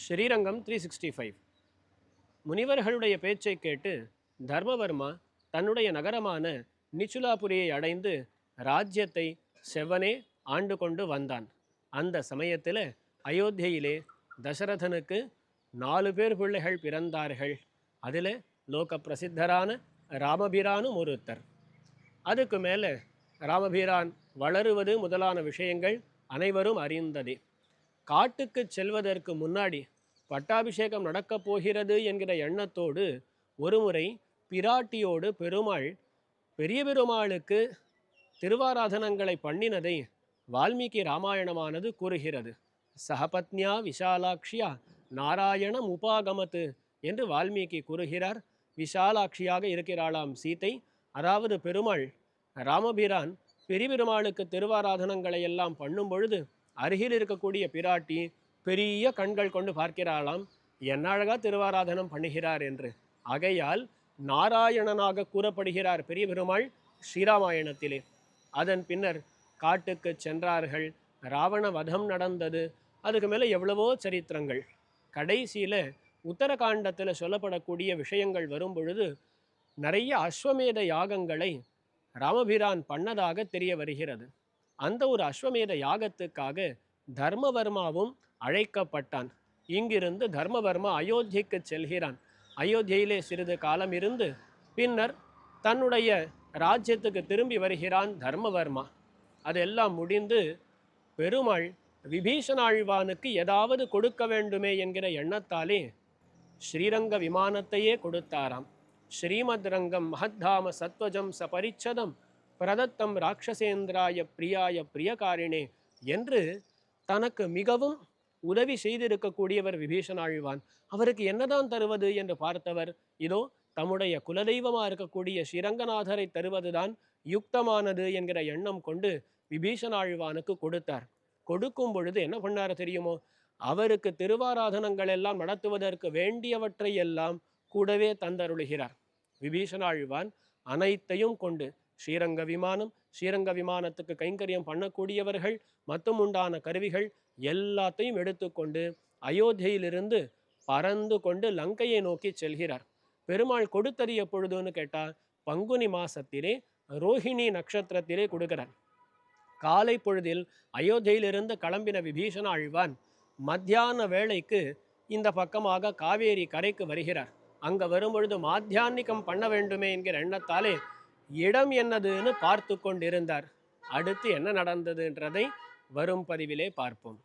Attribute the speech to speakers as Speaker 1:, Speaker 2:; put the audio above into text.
Speaker 1: ஸ்ரீரங்கம் 365 முனிவர்களுடைய பேச்சை கேட்டு தர்மவர்மா தன்னுடைய நகரமான நிச்சுலாபுரியை அடைந்து ராஜ்யத்தை செவ்வனே ஆண்டு கொண்டு வந்தான். அந்த சமயத்தில் அயோத்தியிலே தசரதனுக்கு 4 பேர் பிள்ளைகள் பிறந்தார்கள். அதில் லோக பிரசித்தரான ராமபிரானும் ஒருத்தர். அதுக்கு மேலே ராமபிரான் வளருவது முதலான விஷயங்கள் அனைவரும் அறிந்ததே. காட்டுக்கு செல்வதற்கு முன்னாடி பட்டாபிஷேகம் நடக்கப் போகிறது என்கிற எண்ணத்தோடு ஒருமுறை பிராட்டியோடு பெருமாள் பெரிய பெருமாளுக்கு திருவாராதனங்களை பண்ணினதை வால்மீகி ராமாயணமானது கூறுகிறது. சகபத்னியா விஷாலாட்சியா நாராயணம் உபாகமத்து என்று வால்மீகி கூறுகிறார். விஷாலாட்சியாக இருக்கிறாளாம் சீதை. அதாவது பெருமாள் ராமபிரான் பெரிய பெருமாளுக்கு திருவாராதனங்களை எல்லாம் பண்ணும் பொழுது அருகில் இருக்கக்கூடிய பிராட்டி பெரிய கண்கள் கொண்டு பார்க்கிறாளாம், என்ன அழகா திருவாராதனம் பண்ணுகிறார் என்று. ஆகையால் நாராயணனாக கூறப்படுகிறார் பெரிய பெருமாள் ஸ்ரீராமாயணத்திலே. அதன் பின்னர் காட்டுக்கு சென்றார்கள். ராவண வதம் நடந்தது. அதுக்கு மேலே எவ்வளவோ சரித்திரங்கள். கடைசியில் உத்தரகாண்டத்தில் சொல்லப்படக்கூடிய விஷயங்கள் வரும் பொழுது நிறைய அஸ்வமேத யாகங்களை ராமபிரான் பண்ணதாக தெரிய வருகிறது. அந்த ஒரு அஸ்வமேத யாகத்துக்காக தர்மவர்மாவும் அழைக்கப்பட்டான். இங்கிருந்து தர்மவர்மா அயோத்திக்கு செல்கிறான். அயோத்தியிலே சிறிது காலம் இருந்து பின்னர் தன்னுடைய ராஜ்யத்துக்கு திரும்பி வருகிறான் தர்மவர்மா. அதெல்லாம் முடிந்து பெருமாள் விபீஷணாழ்வானுக்கு ஏதாவது கொடுக்க வேண்டுமே என்கிற எண்ணத்தாலே ஸ்ரீரங்க விமானத்தையே கொடுத்தாராம். ஸ்ரீமத் ரங்கம் மகத்தாம சத்வஜம் சபரிச்சதம் பிரதத்தம் ராட்சசேந்திராய பிரியாய பிரியகாரிணே என்று தனக்கு மிகவும் உதவி செய்திருக்கக்கூடியவர் விபீஷணாழ்வான். அவருக்கு என்னதான் தருவது என்று பார்த்தவர் இதோ தம்முடைய குலதெய்வமாக இருக்கக்கூடிய ஸ்ரீரங்கநாதரை தருவதுதான் யுக்தமானது என்கிற எண்ணம் கொண்டு விபீஷணாழ்வானுக்கு கொடுத்தார். கொடுக்கும் பொழுது என்ன பண்ணார் தெரியுமோ, அவருக்கு திருவாராதனங்கள் எல்லாம் நடத்துவதற்கு வேண்டியவற்றை எல்லாம் கூடவே தந்தருளுகிறார். விபீஷணாழ்வான் அனைத்தையும் கொண்டு ஸ்ரீரங்க விமானம், ஸ்ரீரங்க விமானத்துக்கு கைங்கரியம் பண்ணக்கூடியவர்கள் மற்றும் உண்டான கருவிகள் எல்லாத்தையும் எடுத்துக்கொண்டு அயோத்தியிலிருந்து பறந்து கொண்டு லங்கையை நோக்கி செல்கிறார். பெருமாள் கொடுத்தது எப்பொழுதுன்னு கேட்டால் பங்குனி மாசத்திலே ரோஹிணி நட்சத்திரத்திலே கொடுக்கிறார். காலை பொழுதில் அயோத்தியிலிருந்து கிளம்பின விபீஷணாழ்வான் மத்தியான வேளைக்கு இந்த பக்கமாக காவேரி கரைக்கு வருகிறார். அங்கே வரும்பொழுது மாத்தியான்னிகம் பண்ண வேண்டுமே என்கிற எண்ணத்தாலே இடம் என்னதுன்னு பார்த்து கொண்டிருந்தார். அடுத்து என்ன நடந்ததுன்றதை வரும் பதிவிலே பார்ப்போம்.